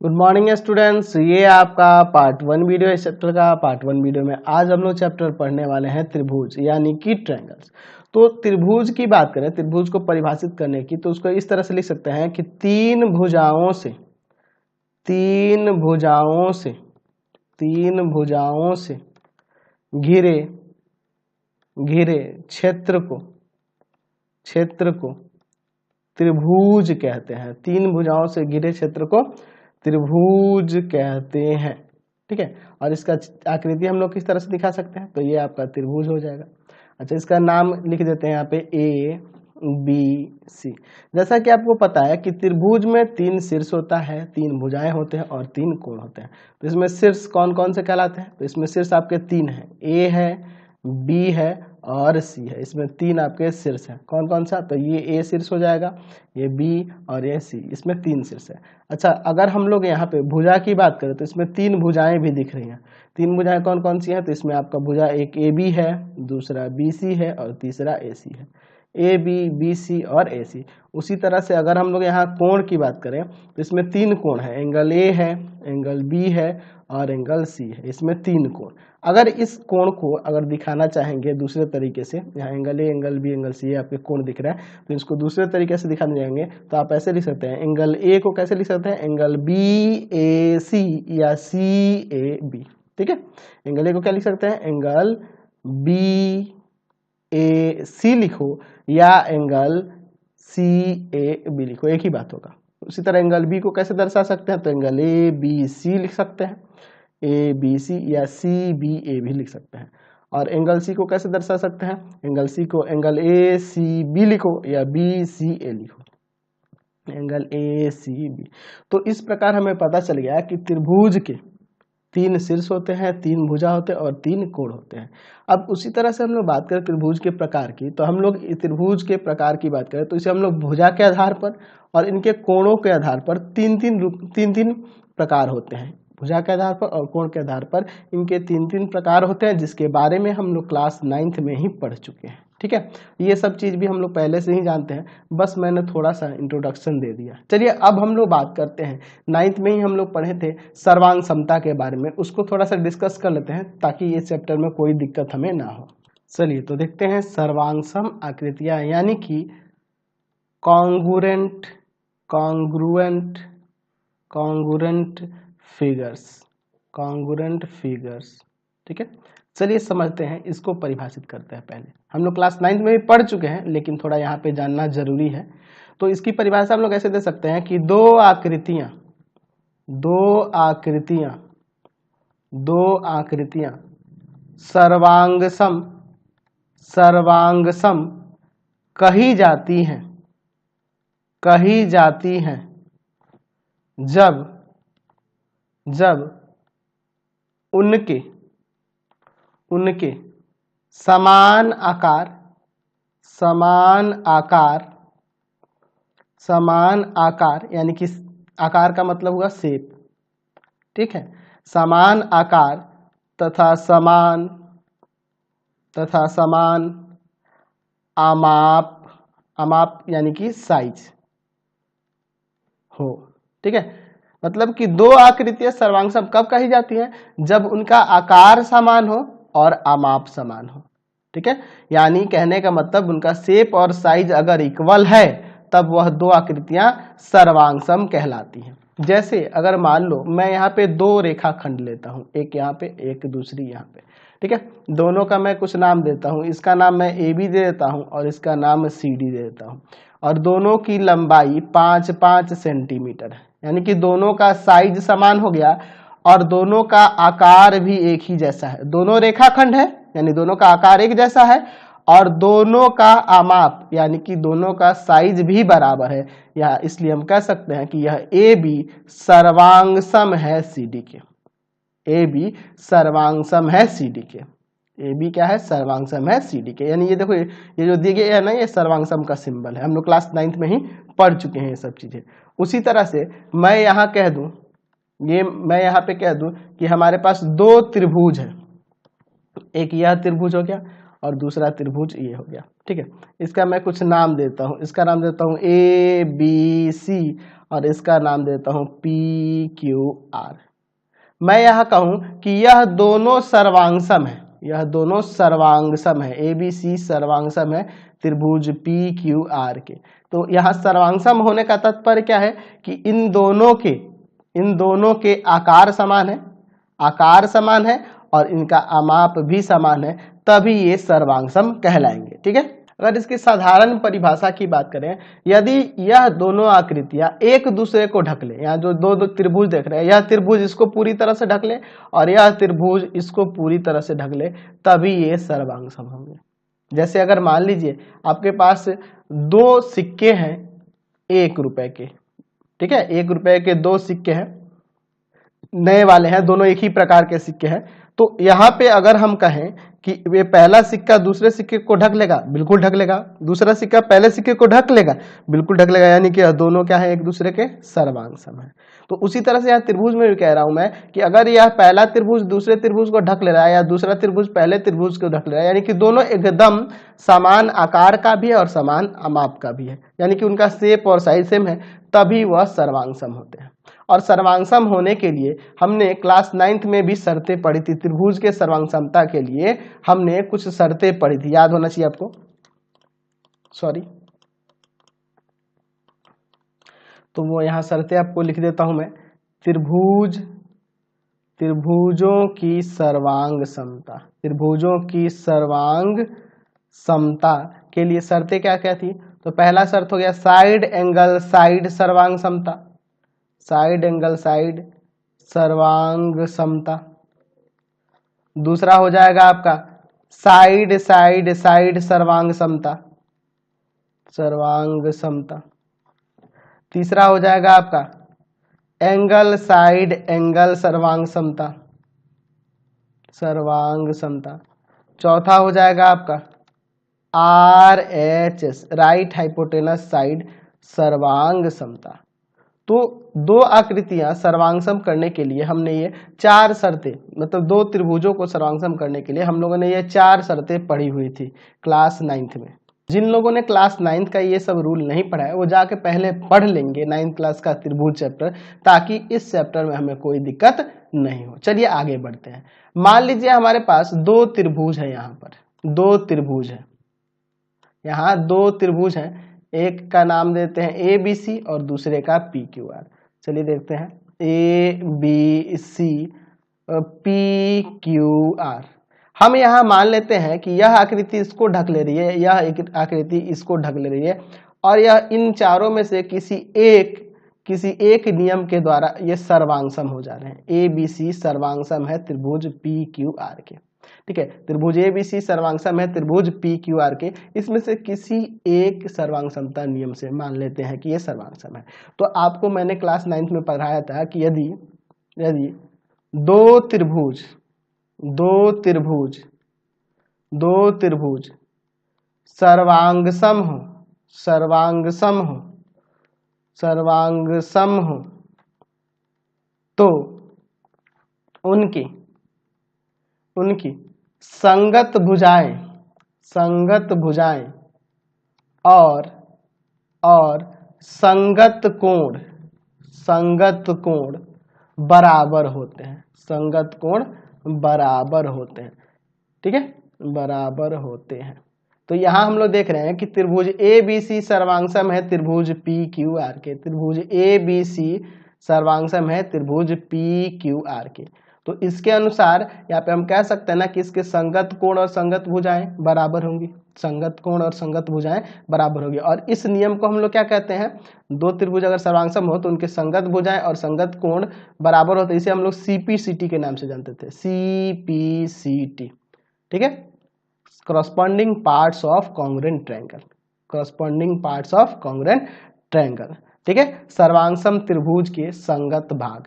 Good morning students, ये आपका part one video इस चैप्टर का। पार्ट वन वीडियो में आज हम लोग चैप्टर पढ़ने वाले हैं त्रिभुज यानी कि ट्रायंगल्स। तो त्रिभुज की बात करें, त्रिभुज को परिभाषित करने की, तो उसको इस तरह से लिख सकते हैं कि तीन भुजाओं से घिरे घिरे क्षेत्र को त्रिभुज कहते हैं। तीन भुजाओं से घिरे क्षेत्र को त्रिभुज कहते हैं। ठीक है, और इसका आकृति हम लोग किस तरह से दिखा सकते हैं, तो ये आपका त्रिभुज हो जाएगा। अच्छा, इसका नाम लिख देते हैं यहाँ पे ए बी सी। जैसा कि आपको पता है कि त्रिभुज में तीन शीर्ष होता है, तीन भुजाएं होते हैं और तीन कोण होते हैं। तो इसमें शीर्ष कौन कौन से कहलाते हैं, तो इसमें शीर्ष आपके तीन हैं, ए है, बी है और सी है। इसमें तीन आपके शीर्ष हैं। कौन कौन सा, तो ये ए शीर्ष हो जाएगा, ये बी और ये सी, इसमें तीन शीर्ष है। अच्छा, अगर हम लोग यहाँ पे भुजा की बात करें तो इसमें तीन भुजाएं भी दिख रही हैं। तीन भुजाएं कौन कौन सी हैं, तो इसमें आपका भुजा एक ए बी है, दूसरा बी सी है और तीसरा ए सी है। ए बी, बी सी और ए सी। उसी तरह से अगर हम लोग यहाँ कोण की बात करें तो इसमें तीन कोण है, एंगल ए है, एंगल बी है और एंगल सी है। इसमें तीन कोण। अगर इस कोण को अगर दिखाना चाहेंगे दूसरे तरीके से, यहाँ angle A, angle B, angle C आपके कोण दिख रहा है, तो इसको दूसरे तरीके से दिखाने जाएंगे तो आप ऐसे लिख सकते हैं। एंगल ए को कैसे लिख सकते हैं, एंगल बी ए सी या सी ए बी। ठीक है, एंगल ए को क्या लिख सकते हैं, एंगल बी ए सी लिखो या एंगल सी ए बी लिखो, एक ही बात होगा। उसी तरह एंगल बी को कैसे दर्शा सकते हैं, तो एंगल ए बी सी लिख सकते हैं, ए बी सी या सी बी ए भी लिख सकते हैं। और एंगल सी को कैसे दर्शा सकते हैं, एंगल सी को एंगल ए सी बी लिखो या बी सी ए लिखो, एंगल ए सी बी। तो इस प्रकार हमें पता चल गया कि त्रिभुज के तीन शीर्ष होते हैं, तीन भुजा होते हैं और तीन कोण होते हैं। अब उसी तरह से हम लोग बात करें त्रिभुज के प्रकार की, तो हम लोग त्रिभुज के प्रकार की बात करें तो इसे हम लोग भुजा के आधार पर और इनके कोणों के आधार पर तीन तीन प्रकार होते हैं। भुजा के आधार पर और कोण के आधार पर इनके तीन तीन प्रकार होते हैं, जिसके बारे में हम लोग क्लास 9th में ही पढ़ चुके हैं। ठीक है, ये सब चीज भी हम लोग पहले से ही जानते हैं, बस मैंने थोड़ा सा इंट्रोडक्शन दे दिया। चलिए अब हम लोग बात करते हैं, 9th में ही हम लोग पढ़े थे सर्वांग समता के बारे में, उसको थोड़ा सा डिस्कस कर लेते हैं ताकि इस चैप्टर में कोई दिक्कत हमें ना हो। चलिए तो देखते हैं सर्वांग सम आकृतियां यानी कि कॉन्ग्रुएंट फिगर्स। ठीक है, चलिए समझते हैं, इसको परिभाषित करते हैं। पहले हम लोग क्लास 9th में भी पढ़ चुके हैं, लेकिन थोड़ा यहाँ पे जानना जरूरी है। तो इसकी परिभाषा हम लोग ऐसे दे सकते हैं कि दो आकृतियां सर्वांग सम कही जाती हैं जब उनके समान आकार यानी कि आकार का मतलब हुआ शेप। ठीक है, समान आकार तथा समान आमाप यानी कि साइज हो। ठीक है, मतलब कि दो आकृतियां सर्वांग सम कब कही जाती हैं, जब उनका आकार समान हो और आमाप समान हो। ठीक है, यानी कहने का मतलब उनका शेप और साइज अगर इक्वल है तब वह दो आकृतियां सर्वांग सम कहलाती हैं। जैसे अगर मान लो मैं यहाँ पे दो रेखाखंड लेता हूँ, एक यहाँ पे एक दूसरी यहाँ पे। ठीक है, दोनों का मैं कुछ नाम देता हूँ, इसका नाम मैं ए बी दे देता हूँ और इसका नाम सी डी दे देता हूँ, और दोनों की लंबाई 5-5 सेंटीमीटर है, यानी कि दोनों का साइज समान हो गया और दोनों का आकार भी एक ही जैसा है। दोनों रेखाखंड है यानी दोनों का आकार एक जैसा है और दोनों का आमाप यानी कि दोनों का साइज भी बराबर है। या इसलिए हम कह सकते हैं कि यह ए बी सर्वांग सम है सी डी के। ए बी सर्वांग सम है सी डी के। ए बी क्या है, सर्वांग सम है सी डी के। यानी ये देखो, ये जो दिए गए है ना, ये सर्वांग सम का सिंबल है। हम लोग क्लास 9th में ही पढ़ चुके हैं ये सब चीजें। उसी तरह से मैं यहाँ कह दूं, मैं यहाँ पे कह दूं कि हमारे पास दो त्रिभुज है, एक यह त्रिभुज हो गया और दूसरा त्रिभुज ये हो गया। ठीक है, इसका मैं कुछ नाम देता हूँ, इसका नाम देता हूँ ए बी सी और इसका नाम देता हूं PQR। मैं यह कहूं कि यह दोनों सर्वांगसम है, यह दोनों सर्वांगसम है, ABC सर्वांगसम है त्रिभुज PQR के। तो यहाँ सर्वांगसम होने का तात्पर्य क्या है कि इन दोनों के आकार समान है, आकार समान है और इनका आमाप भी समान है, तभी ये सर्वांगसम कहलाएंगे। ठीक है, अगर इसकी साधारण परिभाषा की बात करें, यदि यह दोनों आकृतियां एक दूसरे को ढक ले, यहाँ जो दो त्रिभुज देख रहे हैं, यह त्रिभुज इसको पूरी तरह से ढक ले और यह त्रिभुज इसको पूरी तरह से ढक ले, तभी ये सर्वांगसम होंगे। जैसे अगर मान लीजिए आपके पास दो सिक्के हैं 1 रुपए के, ठीक है, 1 रुपए के दो सिक्के हैं, नए वाले हैं, दोनों एक ही प्रकार के सिक्के हैं। तो यहाँ पे अगर हम कहें कि वे पहला सिक्का दूसरे सिक्के को ढक लेगा, बिल्कुल ढक लेगा, दूसरा सिक्का पहले सिक्के को ढक लेगा, बिल्कुल ढक लेगा, यानी कि दोनों क्या है, एक दूसरे के सर्वांगसम है। तो उसी तरह से यहाँ त्रिभुज में भी कह रहा हूं मैं कि अगर यह पहला त्रिभुज दूसरे त्रिभुज को ढक ले रहा है या दूसरा त्रिभुज पहले त्रिभुज को ढक ले रहा है, यानी कि दोनों एकदम समान आकार का भी है और समान माप का भी है, यानी कि उनका शेप और साइज सेम है, तभी वह सर्वांगसम होते हैं। और सर्वांगसम होने के लिए हमने क्लास 9th में भी शर्तें पढ़ी थी, त्रिभुज के सर्वांगसमता के लिए हमने कुछ शर्तें पढ़ी थी, याद होना चाहिए आपको, सॉरी। तो वो यहाँ शर्तें आपको लिख देता हूं मैं। त्रिभुजों की सर्वांग समता, त्रिभुजों की सर्वांग समता के लिए शर्तें क्या क्या थी? तो पहला शर्त हो गया साइड एंगल साइड सर्वांग समता, साइड एंगल साइड सर्वांग समता। दूसरा हो जाएगा आपका साइड साइड साइड सर्वांग समता, सर्वांग समता। तीसरा हो जाएगा आपका एंगल साइड एंगल सर्वांग समता, सर्वांग समता। चौथा हो जाएगा आपका RHS राइट हाइपोटेनस साइड सर्वांग समता। तो दो आकृतियां सर्वांगसम करने के लिए हमने ये 4 शर्तें, मतलब दो त्रिभुजों को सर्वांगसम करने के लिए हम लोगों ने ये 4 शर्तें पढ़ी हुई थी क्लास 9th में। जिन लोगों ने क्लास 9th का ये सब रूल नहीं पढ़ा है वो जाके पहले पढ़ लेंगे 9th क्लास का त्रिभुज चैप्टर, ताकि इस चैप्टर में हमें कोई दिक्कत नहीं हो। चलिए आगे बढ़ते हैं। मान लीजिए हमारे पास 2 त्रिभुज है, यहाँ पर 2 त्रिभुज है, यहाँ 2 त्रिभुज हैं, एक का नाम देते हैं ABC और दूसरे का PQR। चलिए देखते हैं ABC PQR। हम यहाँ मान लेते हैं कि यह आकृति इसको ढक ले रही है, यह एक आकृति इसको ढक ले रही है, और यह इन चारों में से किसी एक नियम के द्वारा ये सर्वांगसम हो जा रहे हैं। ABC सर्वांगसम है त्रिभुज PQR के, ठीक है। त्रिभुज ABC सर्वांगसम है त्रिभुज PQR के, इसमें से किसी एक सर्वांगसमता नियम से मान लेते हैं कि ये सर्वांगसम है। तो आपको मैंने क्लास 9th में पढ़ाया था कि यदि दो त्रिभुज सर्वांगसम हो तो उनकी संगत भुजाएं और संगत कोण बराबर होते हैं, संगत कोण बराबर होते हैं, ठीक है, बराबर होते हैं। तो यहां हम लोग देख रहे हैं कि त्रिभुज ABC सर्वांगसम है त्रिभुज PQR के, त्रिभुज ABC सर्वांगसम है त्रिभुज PQR के। तो इसके अनुसार यहाँ पे हम कह सकते हैं ना कि इसके संगत कोण और संगत भुजाएं बराबर होंगी, संगत कोण और संगत भुजाएं बराबर होगी। और इस नियम को हम लोग क्या कहते हैं, दो त्रिभुज अगर सर्वांगसम हो तो उनके संगत भुजाएं और संगत कोण बराबर होते हैं, इसे हम लोग CPCT के नाम से जानते थे, CPCT, ठीक है, corresponding parts of congruent triangle, corresponding parts of congruent triangle, ठीक है। सर्वांगसम त्रिभुज के संगत भाग,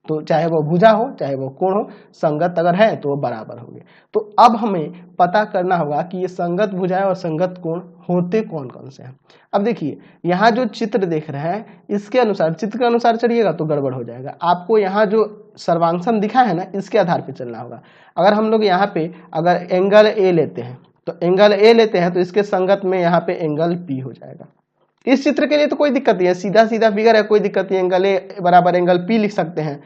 तो चाहे वो भुजा हो चाहे वो कोण हो, संगत अगर है तो वो बराबर होंगे। तो अब हमें पता करना होगा कि ये संगत भुजाएं और संगत कोण होते कौन कौन से हैं। अब देखिए यहाँ जो चित्र देख रहे हैं इसके अनुसार, चित्र के अनुसार चलिएगा तो गड़बड़ हो जाएगा। आपको यहाँ जो सर्वांगसम दिखा है ना, इसके आधार पर चलना होगा। अगर हम लोग यहाँ पे अगर एंगल A लेते हैं तो एंगल A लेते हैं तो इसके संगत में यहाँ पे एंगल P हो जाएगा, इस चित्र के लिए तो कोई दिक्कत नहीं है, सीधा सीधा फिगर है, कोई दिक्कत नहीं। एंगल ए बराबर एंगल पी लिख सकते हैं,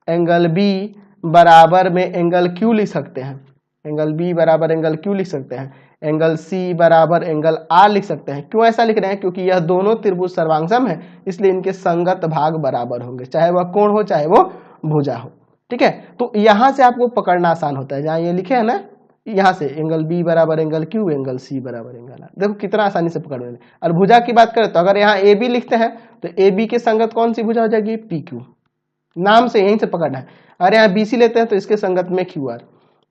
एंगल बी बराबर में एंगल क्यू लिख सकते हैं, एंगल बी बराबर एंगल क्यू लिख सकते हैं, एंगल सी बराबर एंगल आर लिख सकते हैं। क्यों ऐसा लिख रहे हैं? क्योंकि यह दोनों त्रिभुज सर्वांगसम है, इसलिए इनके संगत भाग बराबर होंगे, चाहे वह कोण हो चाहे वो भुजा हो। ठीक है, तो यहां से आपको पकड़ना आसान होता है, जहां ये लिखे है ना, यहाँ से एंगल बी बराबर एंगल क्यू, एंगल सी बराबर एंगल आर, देखो कितना आसानी से पकड़ रहे हैं। और भुजा की बात करें तो अगर यहाँ ए बी लिखते हैं तो ए बी के संगत कौन सी भुजा हो जाएगी? पी क्यू, नाम से यहीं से पकड़ना है। अरे यहाँ बी सी लेते हैं तो इसके संगत में क्यू आर,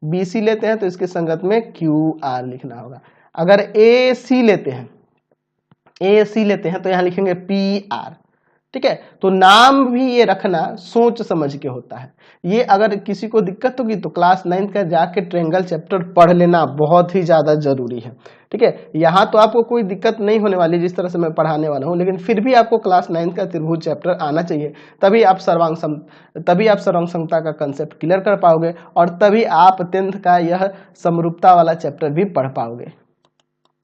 बी सी लेते हैं तो इसके संगत में क्यू आर लिखना होगा। अगर ए सी लेते हैं, ए सी लेते हैं तो यहाँ लिखेंगे पी आर। ठीक है, तो नाम भी ये रखना सोच समझ के होता है। ये अगर किसी को दिक्कत होगी तो क्लास 9 का जाके ट्रायंगल चैप्टर पढ़ लेना बहुत ही ज्यादा जरूरी है। ठीक है, यहाँ तो आपको कोई दिक्कत नहीं होने वाली जिस तरह से मैं पढ़ाने वाला हूँ, लेकिन फिर भी आपको क्लास 9 का त्रिभुज चैप्टर आना चाहिए, तभी आप सर्वांग समता का कंसेप्ट क्लियर कर पाओगे और तभी आप 10th का यह समरूपता वाला चैप्टर भी पढ़ पाओगे।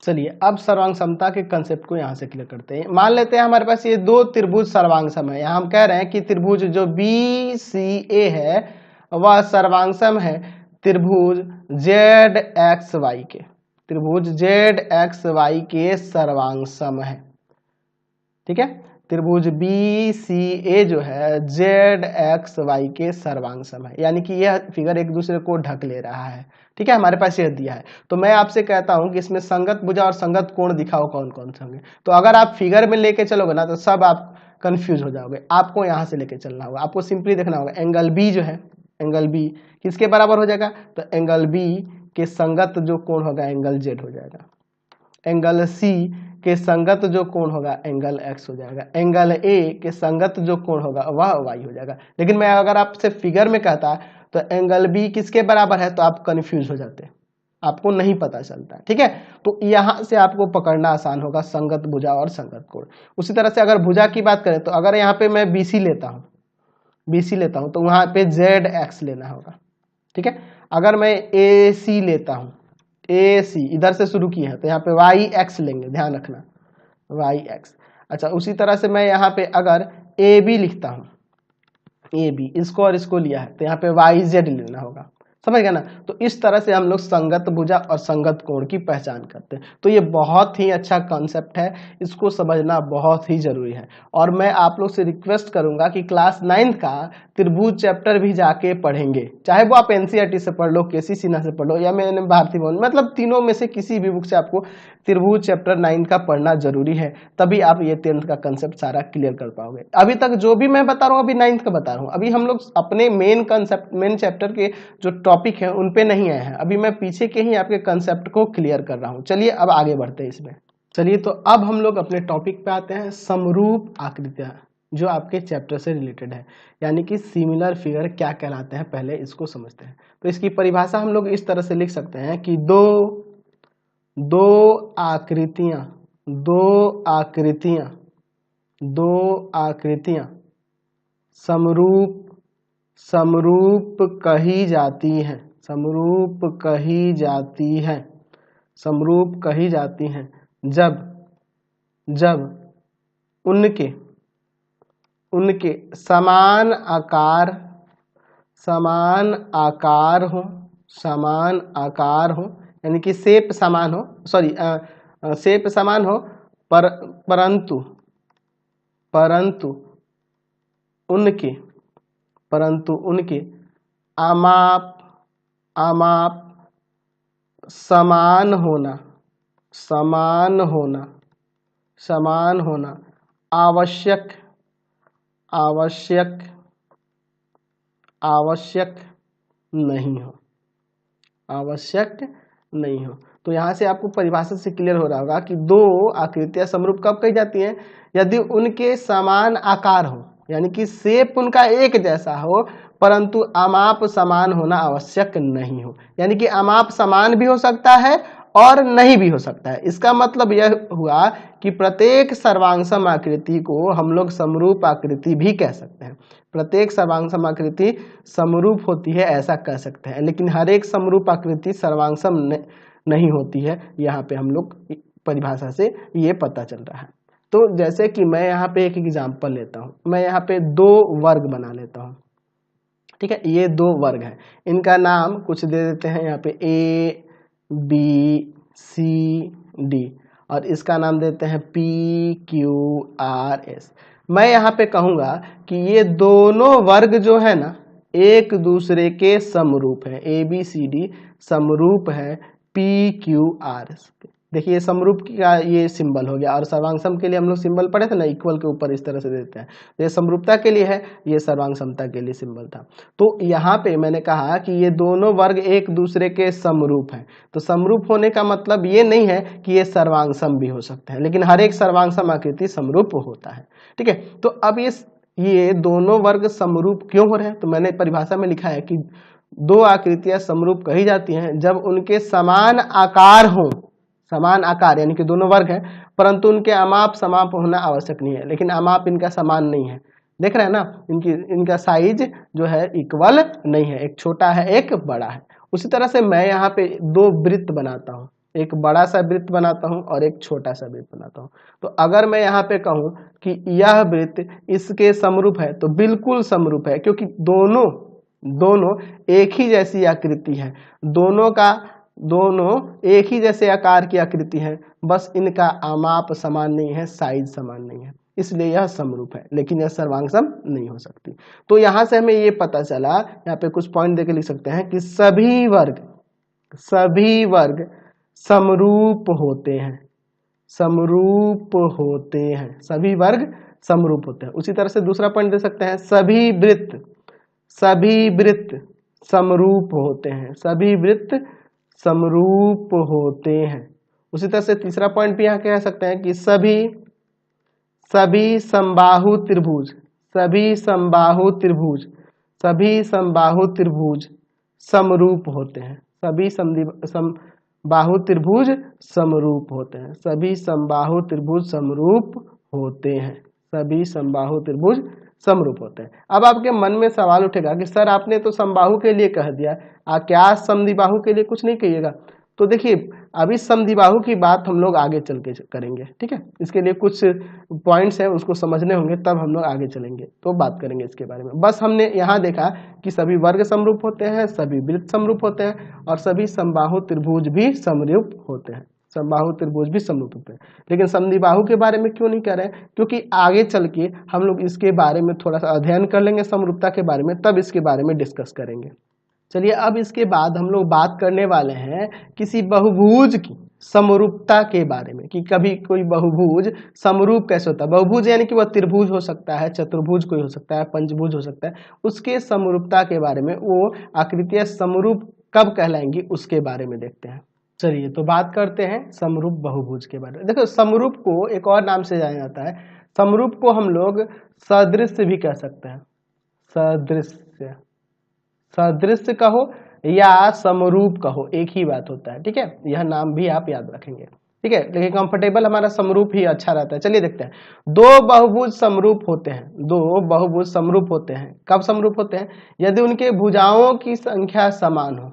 चलिए अब सर्वांग समता के कंसेप्ट को यहाँ से क्लियर करते हैं। मान लेते हैं हमारे पास ये दो त्रिभुज सर्वांगसम है। यहाँ हम कह रहे हैं कि त्रिभुज जो बी सी ए है वह सर्वांगसम है त्रिभुज जेड एक्स वाई के, त्रिभुज जेड एक्स वाई के सर्वांगसम है। ठीक है, त्रिभुज बी सी ए जो है जेड एक्स वाई के सर्वांगसम है, यानी कि यह फिगर एक दूसरे को ढक ले रहा है। ठीक है, हमारे पास यह दिया है, तो मैं आपसे कहता हूं कि इसमें संगत भुजा और संगत कोण दिखाओ कौन कौन से होंगे। तो अगर आप फिगर में लेके चलोगे ना तो सब आप कंफ्यूज हो जाओगे। आपको यहां से लेके चलना होगा, आपको सिंपली देखना होगा एंगल बी जो है, एंगल बी किसके बराबर हो जाएगा? तो एंगल बी के संगत जो कोण होगा एंगल जेड हो जाएगा। एंगल सी के संगत जो कोण होगा एंगल एक्स हो जाएगा। एंगल ए के संगत जो कोण होगा वह वाई हो जाएगा। लेकिन मैं अगर आपसे फिगर में कहता तो एंगल बी किसके बराबर है तो आप कंफ्यूज हो जाते, आपको नहीं पता चलता। ठीक है, तो यहां से आपको पकड़ना आसान होगा संगत भुजा और संगत कोण। उसी तरह से अगर भुजा की बात करें तो अगर यहाँ पे मैं बीसी लेता हूं तो वहां पे जेड एक्स लेना होगा। ठीक है, अगर मैं ए सी लेता हूं, ए सी इधर से शुरू किए हैं तो यहाँ पे वाई एक्स लेंगे, ध्यान रखना वाई एक्स। अच्छा, उसी तरह से मैं यहाँ पे अगर ए बी लिखता हूँ, ए बी इसको और इसको लिया है तो यहाँ पे वाई जेड लेना होगा, समझ गया ना। तो इस तरह से हम लोग संगत भुजा और संगत कोण की पहचान करते हैं। तो ये बहुत ही अच्छा कॉन्सेप्ट है, इसको समझना बहुत ही जरूरी है। और मैं आप लोग से रिक्वेस्ट करूंगा कि क्लास 9 का त्रिभुज चैप्टर भी जाके पढ़ेंगे, चाहे वो आप एनसीईआरटी से पढ़ लो, केसी सिन्हा से पढ़ लो या मैंने भारती भवन, मतलब तीनों में से किसी भी बुक से आपको त्रिभुज चैप्टर 9 का पढ़ना जरूरी है, तभी आप ये 10th का कंसेप्ट सारा क्लियर कर पाओगे। अभी तक जो भी मैं बता रहा हूँ अभी 9th का बता रहा हूँ, अभी हम लोग अपने मेन चैप्टर के जो टॉपिक है उन पे नहीं आए हैं, अभी मैं पीछे के ही आपके कंसेप्ट को क्लियर कर रहा हूँ। चलिए अब आगे बढ़ते हैं इसमें। चलिए तो अब हम लोग अपने टॉपिक पे आते हैं, समरूप आकृतियां, जो आपके चैप्टर से रिलेटेड है, यानी कि सिमिलर फिगर क्या कहलाते हैं, पहले इसको समझते हैं। तो इसकी परिभाषा हम लोग इस तरह से लिख सकते हैं कि दो आकृतियां समरूप कही जाती हैं, समरूप कही जाती हैं जब उनके समान आकार हो, यानी कि शेप समान हो, शेप समान हो, परंतु उनके आमाप समान होना आवश्यक नहीं हो। तो यहाँ से आपको परिभाषा से क्लियर हो रहा होगा कि दो आकृतियां समरूप कब कही जाती हैं? यदि उनके समान आकार हो, यानी कि शेप उनका एक जैसा हो, परंतु अमाप समान होना आवश्यक नहीं हो। यानी कि अमाप समान भी हो सकता है और नहीं भी हो सकता है। इसका मतलब यह हुआ कि प्रत्येक सर्वांगसम आकृति को हम लोग समरूप आकृति भी कह सकते हैं। प्रत्येक सर्वांगसम आकृति समरूप होती है ऐसा कह सकते हैं, लेकिन हर एक समरूप आकृति सर्वांगसम नहीं होती है। यहाँ पे हम लोग परिभाषा से ये पता चल रहा है। तो जैसे कि मैं यहाँ पे एक एग्जाम्पल लेता हूँ, मैं यहाँ पे दो वर्ग बना लेता हूँ, ठीक है। ये दो वर्ग हैं, इनका नाम कुछ दे देते हैं यहाँ पे A B C D, और इसका नाम देते हैं P Q R S। मैं यहाँ पे कहूँगा कि ये दोनों वर्ग जो है ना एक दूसरे के समरूप है, A B C D समरूप है P Q R S। देखिए समरूप का ये सिंबल हो गया, और सर्वांग सम के लिए हम लोग सिंबल पढ़े थे ना, इक्वल के ऊपर इस तरह से देते हैं, तो ये समरूपता के लिए है, ये सर्वांग समता के लिए सिंबल था। तो यहाँ पे मैंने कहा कि ये दोनों वर्ग एक दूसरे के समरूप हैं, तो समरूप होने का मतलब ये नहीं है कि ये सर्वांग सम भी हो सकते हैं, लेकिन हर एक सर्वांग सम आकृति समरूप होता है, ठीक है। तो अब ये दोनों वर्ग समरूप क्यों हो रहे हैं, तो मैंने परिभाषा में लिखा है कि दो आकृतियां समरूप कही जाती हैं जब उनके समान आकार हो, समान आकार यानी कि दोनों वर्ग हैं, परंतु उनके अमाप समाप होना आवश्यक नहीं है, लेकिन अमाप इनका समान नहीं है, देख रहे हैं ना, इनका साइज जो है इक्वल नहीं है, एक छोटा है एक बड़ा है। उसी तरह से मैं यहाँ पे दो वृत्त बनाता हूँ, एक बड़ा सा वृत्त बनाता हूँ और एक छोटा सा वृत्त बनाता हूँ। तो अगर मैं यहाँ पे कहूँ कि यह वृत्त इसके समरूप है, तो बिल्कुल समरूप है, क्योंकि दोनों एक ही जैसी आकृति है, दोनों एक ही जैसे आकार की आकृति है, बस इनका आमाप समान नहीं है, साइज समान नहीं है, इसलिए यह समरूप है, लेकिन यह सर्वांग सम नहीं हो सकती। तो यहां से हमें ये पता चला, यहाँ पे कुछ पॉइंट देके लिख सकते हैं कि सभी वर्ग समरूप होते हैं, समरूप होते हैं, सभी वर्ग समरूप होते हैं। उसी तरह से दूसरा पॉइंट दे सकते हैं, सभी वृत्त समरूप होते हैं, सभी वृत्त समरूप होते हैं। उसी तरह से तीसरा पॉइंट भी यहाँ कह सकते हैं कि सभी समबाहु त्रिभुज समरूप होते हैं, सभी समबाहु त्रिभुज समरूप होते हैं, सभी समबाहु त्रिभुज समरूप होते हैं, सभी समबाहु त्रिभुज समरूप होते हैं। अब आपके मन में सवाल उठेगा कि सर आपने तो समबाहु के लिए कह दिया, क्या समद्विबाहु के लिए कुछ नहीं कहिएगा? तो देखिए अभी समद्विबाहु की बात हम लोग आगे चल के करेंगे, ठीक है। इसके लिए कुछ पॉइंट्स हैं, उसको समझने होंगे, तब हम लोग आगे चलेंगे तो बात करेंगे इसके बारे में। बस हमने यहाँ देखा कि सभी वर्ग समरूप होते हैं, सभी वृत्त समरूप होते हैं, और सभी समबाहु त्रिभुज भी समरूप होते हैं, समबाहु त्रिभुज भी समरूप होते हैं। लेकिन समद्विबाहु के बारे में क्यों नहीं कह रहे हैं? क्योंकि आगे चल के हम लोग इसके बारे में थोड़ा सा अध्ययन कर लेंगे समरूपता के बारे में, तब इसके बारे में डिस्कस करेंगे। चलिए अब इसके बाद हम लोग बात करने वाले हैं किसी बहुभुज की समरूपता के बारे में, कि कभी कोई बहुभुज समरूप कैसे होता है। बहुभुज यानी कि वह त्रिभुज हो सकता है, चतुर्भुज कोई हो सकता है, पंचभुज हो सकता है, उसके समरूपता के बारे में, वो आकृतियां समरूप कब कहलाएंगी उसके बारे में देखते हैं। चलिए तो बात करते हैं समरूप बहुभुज के बारे में। देखो समरूप को एक और नाम से जाना जाता है, समरूप को हम लोग सदृश्य भी कह सकते हैं, सदृश्य कहो या समरूप कहो, एक ही बात होता है, ठीक है। यह नाम भी आप याद रखेंगे, ठीक है, लेकिन कंफर्टेबल हमारा समरूप ही अच्छा रहता है। चलिए देखते हैं, दो बहुभुज समरूप होते हैं। कब समरूप होते हैं? यदि उनके भुजाओं की संख्या समान हो।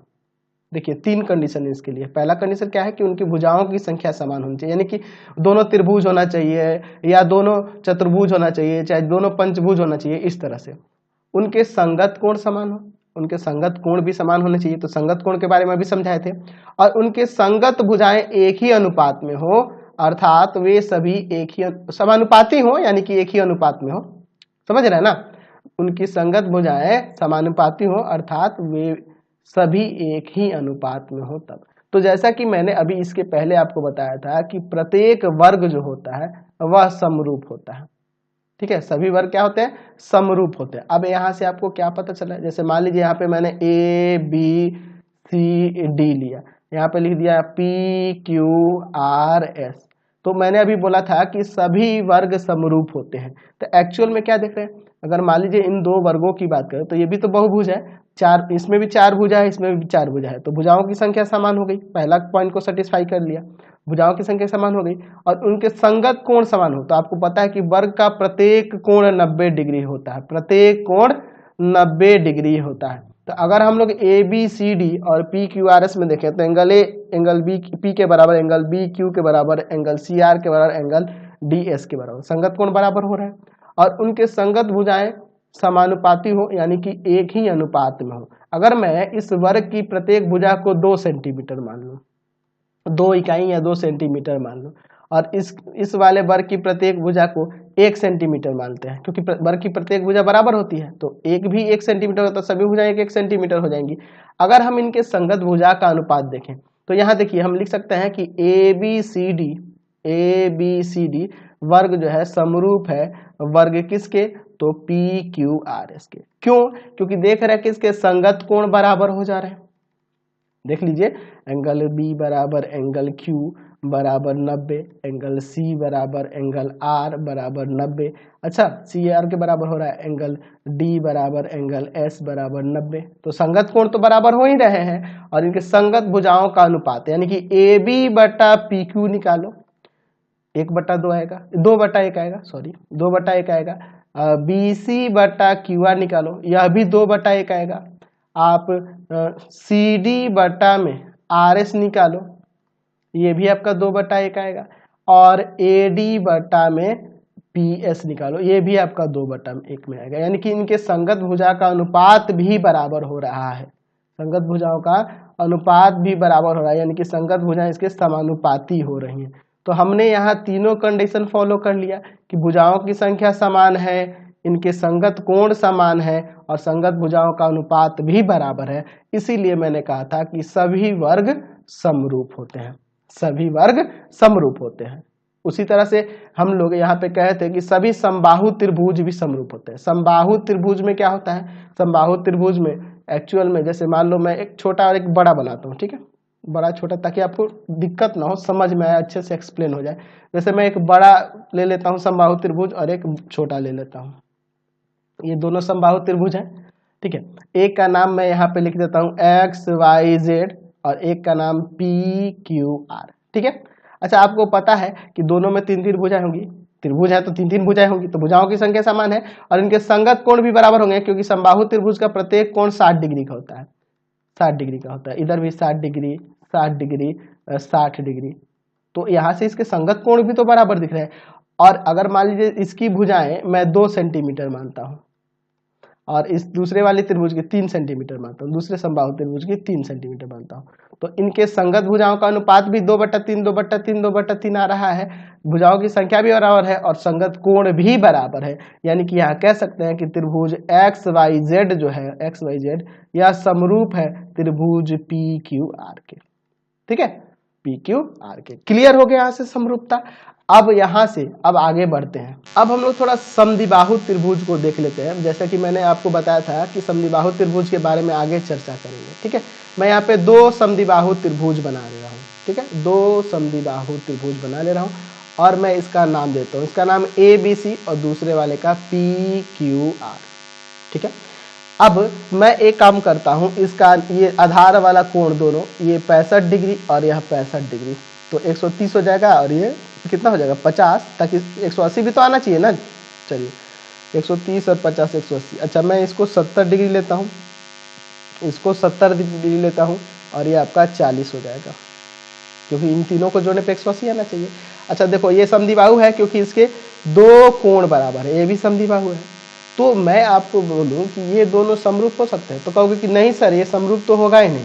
देखिए तीन कंडीशन है इसके लिए। पहला कंडीशन क्या है कि उनकी भुजाओं की संख्या समान होनी चाहिए, यानी कि दोनों त्रिभुज होना चाहिए, या दोनों चतुर्भुज होना चाहिए, चाहे दोनों पंचभुज होना चाहिए, इस तरह से। उनके संगत कोण समान हो, उनके संगत कोण भी समान होने चाहिए, तो संगत कोण के बारे में भी समझाए थे। और उनके संगत भुजाएं एक ही अनुपात में हो, अर्थात वे सभी एक ही समानुपाती हो, यानी कि एक ही अनुपात में हो, समझ रहे हैं ना। उनकी संगत भुजाएं समानुपाती हो, अर्थात वे सभी एक ही अनुपात में हो तब। तो जैसा कि मैंने अभी इसके पहले आपको बताया था कि प्रत्येक वर्ग जो होता है वह समरूप होता है, ठीक है। सभी वर्ग क्या होते हैं? समरूप होते हैं। अब यहाँ से आपको क्या पता चला, जैसे मान लीजिए यहाँ पे मैंने A B C D लिया, यहाँ पे लिख दिया P Q R S, तो मैंने अभी बोला था कि सभी वर्ग समरूप होते हैं। तो एक्चुअल में क्या देख रहे हैं, अगर मान लीजिए इन दो वर्गों की बात करें तो ये भी तो बहुभुज है, चार, इसमें भी चार भुजा है, इसमें भी चार भुजा है, तो भुजाओं की संख्या समान हो गई, पहला पॉइंट को सेटिस्फाई कर लिया, भुजाओं की संख्या समान हो गई। और उनके संगत कोण समान हो, तो आपको पता है कि वर्ग का प्रत्येक कोण 90 डिग्री होता है, प्रत्येक कोण 90 डिग्री होता है। तो अगर हम लोग ABCD और PQRS में देखें तो angle A angle B P के बराबर, एंगल B Q के बराबर, एंगल CR के बराबर, एंगल ds के बराबर, संगत कोण बराबर हो रहा है, और उनके संगत भुजाएं समानुपाती हो यानी कि एक ही अनुपात में हो। अगर मैं इस वर्ग की प्रत्येक भुजा को 2 सेंटीमीटर मान लूं, 2 इकाई या 2 सेंटीमीटर मान लूं, और इस वाले वर्ग की प्रत्येक भुजा को 1 सेंटीमीटर मानते हैं, क्योंकि वर्ग की प्रत्येक भुजा बराबर होती है, तो एक भी 1 सेंटीमीटर होता है, सभी भुजाएं 1 सेंटीमीटर हो जाएंगी। अगर हम इनके संगत भुजा का अनुपात देखें तो यहाँ देखिए हम लिख सकते हैं कि ए बी सी डी वर्ग जो है समरूप है वर्ग किसके, तो पी क्यू आर एस के। क्यों? क्योंकि देख रहे हैं कि इसके संगत कोण बराबर हो जा रहे हैं। देख लीजिए, एंगल बी बराबर एंगल क्यू बराबर 90, एंगल सी बराबर एंगल आर बराबर 90। अच्छा, सी आर के बराबर हो रहा है, एंगल डी बराबर एंगल एस बराबर 90। तो संगत कोण तो बराबर हो ही रहे हैं, और इनके संगत भुजाओं का अनुपात यानी कि ए बी बटा पी क्यू निकालो, 1/2 आएगा, 2/1 आएगा, सॉरी 2/1 आएगा। बी सी बटा क्यू आर निकालो, यह भी 2/1 आएगा। आप सी डी बटा में आर एस निकालो, ये भी आपका 2/1 आएगा, और ए डी बटा में पी एस निकालो, ये भी आपका 2/1 में आएगा। यानी कि इनके संगत भुजा का अनुपात भी बराबर हो रहा है, संगत भुजाओं का अनुपात भी बराबर हो रहा है, यानी कि संगत भुजाएं इसके समानुपाती हो रही हैं। तो हमने यहाँ तीनों कंडीशन फॉलो कर लिया कि भुजाओं की संख्या समान है, इनके संगत कोण समान है, और संगत भुजाओं का अनुपात भी बराबर है। इसीलिए मैंने कहा था कि सभी वर्ग समरूप होते हैं, सभी वर्ग समरूप होते हैं। उसी तरह से हम लोग यहाँ पे कहे थे कि सभी समबाहु त्रिभुज भी समरूप होते हैं। समबाहु त्रिभुज में क्या होता है, समबाहु त्रिभुज में एक्चुअल में जैसे मान लो मैं एक छोटा और एक बड़ा बनाता हूँ, ठीक है, बड़ा छोटा, ताकि आपको दिक्कत ना हो, समझ में आए, अच्छे से एक्सप्लेन हो जाए। जैसे मैं एक बड़ा ले लेता हूँ समबाहु त्रिभुज और एक छोटा ले लेता हूँ, ये दोनों समबाहु त्रिभुज हैं, ठीक है। एक का नाम मैं यहाँ पे लिख देता हूँ एक्स वाई जेड, और एक का नाम पी क्यू आर, ठीक है। अच्छा, आपको पता है कि दोनों में 3-3 भुजाएं होंगी, त्रिभुज है तो 3-3 भुजाएं होंगी, तो भुजाओं की संख्या समान है, और इनके संगत कोण भी बराबर होंगे, क्योंकि समबाहु त्रिभुज का प्रत्येक कोण 60 डिग्री का होता है, 60 डिग्री का होता है, इधर भी 60 डिग्री 60 डिग्री 60 डिग्री, तो यहाँ से इसके संगत कोण भी तो बराबर दिख रहे हैं। और अगर मान लीजिए इसकी भुजाएं मैं 2 सेंटीमीटर मानता हूँ, और इस दूसरे वाली त्रिभुज की 3 सेंटीमीटर मानता हूँ, दूसरे समबाहु त्रिभुज की 3 सेंटीमीटर मानता हूँ, तो इनके संगत भुजाओं का अनुपात भी 2/3 2/3 2/3 आ रहा है, भुजाओं की संख्या भी बराबर है, और संगत कोण भी बराबर है। यानी कि यहाँ कह सकते हैं कि त्रिभुज एक्स वाई जेड जो है, एक्स वाई जेड, यह समरूप है त्रिभुज पी क्यू आर के, ठीक है, पी क्यू आर के। क्लियर हो गया यहाँ से समरूपता। अब यहाँ से अब आगे बढ़ते हैं, अब हम लोग थोड़ा समद्विबाहु त्रिभुज को देख लेते हैं। जैसा कि मैंने आपको बताया था कि समद्विबाहु त्रिभुज के बारे में आगे चर्चा करेंगे, ठीक है। मैं यहाँ पे 2 समद्विबाहु त्रिभुज बना ले रहा हूँ, ठीक है, 2 समद्विबाहु त्रिभुज बना ले रहा हूँ, और मैं इसका नाम देता हूँ, इसका नाम ए बी सी और दूसरे वाले का पी क्यू आर, ठीक है। अब मैं एक काम करता हूँ, इसका ये आधार वाला कोण दोनों, ये 65 डिग्री और यह 65 डिग्री, तो 130 हो जाएगा, और ये कितना हो जाएगा 50, ताकि 180 भी तो आना चाहिए ना। चलिए 130 और 50 180। अच्छा, मैं इसको 70 डिग्री लेता हूँ, इसको 70 डिग्री लेता हूँ, और ये आपका 40 हो जाएगा, क्योंकि इन तीनों को जोड़ने पे 180 आना चाहिए। अच्छा देखो, ये समद्विबाहु है क्योंकि इसके 2 कोण बराबर है, ये भी समद्विबाहु है। तो मैं आपको बोलूँ कि ये दोनों समरूप हो सकते हैं, तो कहोगे कि नहीं सर ये समरूप तो होगा ही नहीं,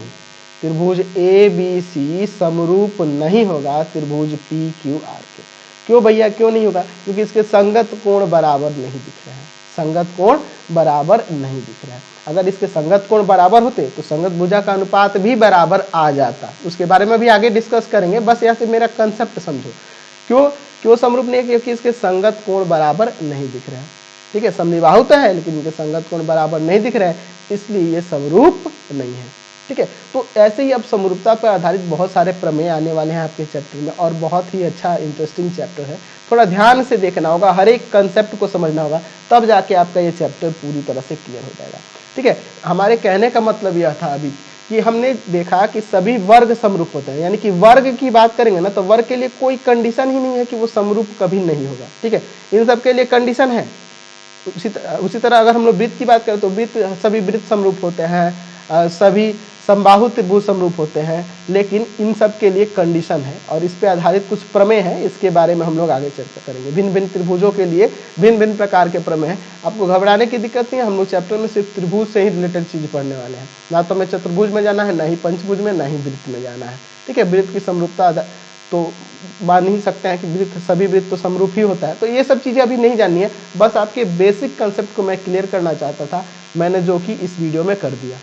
त्रिभुज ए बी सी समरूप नहीं होगा त्रिभुज पी क्यू आर के। क्यों भैया, क्यों नहीं होगा? क्योंकि इसके संगत कोण बराबर नहीं दिख रहे हैं, संगत कोण बराबर नहीं दिख रहा है। अगर इसके संगत कोण बराबर होते तो संगत भुजा का अनुपात भी बराबर आ जाता, उसके बारे में भी आगे डिस्कस करेंगे, बस यहाँ से मेरा कंसेप्ट समझो। क्यों समरूप नहीं है? क्योंकि इसके संगत कोण बराबर नहीं दिख रहे हैं, ठीक है। समद्विबाहु तो है लेकिन इनके संगत कोण बराबर नहीं दिख रहे हैं, इसलिए ये समरूप नहीं है, ठीक है। तो ऐसे ही अब समरूपता पर आधारित बहुत सारे प्रमेय आने वाले हैं आपके चैप्टर में, और बहुत ही अच्छा इंटरेस्टिंग चैप्टर है। थोड़ा ध्यान से देखना होगा, हर एक कंसेप्ट को समझना होगा, तब जाके आपका ये चैप्टर पूरी तरह से क्लियर हो जाएगा, ठीक है। हमारे कहने का मतलब यह था अभी कि हमने देखा कि सभी वर्ग समरूप होते हैं, यानी कि वर्ग की बात करेंगे ना तो वर्ग के लिए कोई कंडीशन ही नहीं है कि वो समरूप कभी नहीं होगा, ठीक है। इन सब के लिए कंडीशन है। उसी तरह अगर हम लोग वृत्त की बात करें तो वृत्त, सभी वृत्त समरूप होते हैं, सभी समबाहु त्रिभुज समरूप होते हैं, लेकिन इन सब के लिए कंडीशन है और इस पे आधारित कुछ प्रमेय है, इसके बारे में हम लोग आगे चर्चा करेंगे। भिन्न भिन्न त्रिभुजों के लिए भिन्न भिन्न प्रकार के प्रमेय हैं। आपको घबराने की दिक्कत नहीं है, हम लोग चैप्टर में सिर्फ त्रिभुज से ही रिलेटेड चीज पढ़ने वाले हैं। ना तो हमें चतुर्भुज में जाना है, ना ही पंचभुज में, ना ही वृत्त में जाना है। ठीक है, वृत्त की समरूपता तो मान ही सकते हैं कि वृत्त, सभी वृत्त तो समरूप ही होता है, तो ये सब चीजें अभी नहीं जाननी है, बस आपके बेसिक कंसेप्ट को मैं क्लियर करना चाहता था, मैंने जो कि इस वीडियो में कर दिया।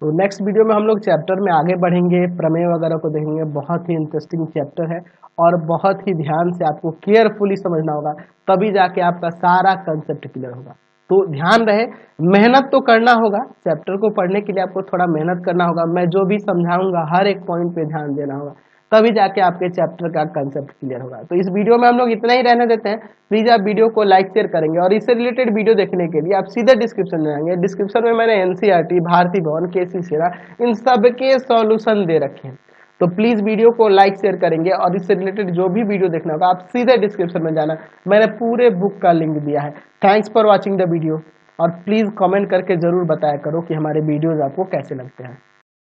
तो नेक्स्ट वीडियो में हम लोग चैप्टर में आगे बढ़ेंगे, प्रमेय वगैरह को देखेंगे। बहुत ही इंटरेस्टिंग चैप्टर है और बहुत ही ध्यान से आपको केयरफुली समझना होगा, तभी जाके आपका सारा कंसेप्ट क्लियर होगा। तो ध्यान रहे, मेहनत तो करना होगा, चैप्टर को पढ़ने के लिए आपको थोड़ा मेहनत करना होगा। मैं जो भी समझाऊंगा हर एक पॉइंट पे ध्यान देना होगा, तभी जाके आपके चैप्टर का कंसेप्ट क्लियर होगा। तो इस वीडियो में हम लोग इतना ही रहने देते हैं। प्लीज आप वीडियो को लाइक शेयर करेंगे और इससे रिलेटेड वीडियो देखने के लिए आप सीधे डिस्क्रिप्शन में जाएंगे। डिस्क्रिप्शन में मैंने एनसीईआरटी, भारती भवन, केसी सेरा, इन सब के सॉल्यूशन दे रखे हैं। तो प्लीज वीडियो को लाइक शेयर करेंगे और इससे रिलेटेड जो भी वीडियो देखना होगा आप सीधे डिस्क्रिप्शन में जाना, मैंने पूरे बुक का लिंक दिया है। Thanks for watching the video और प्लीज कमेंट करके जरूर बताया करो कि हमारे वीडियोज आपको कैसे लगते हैं।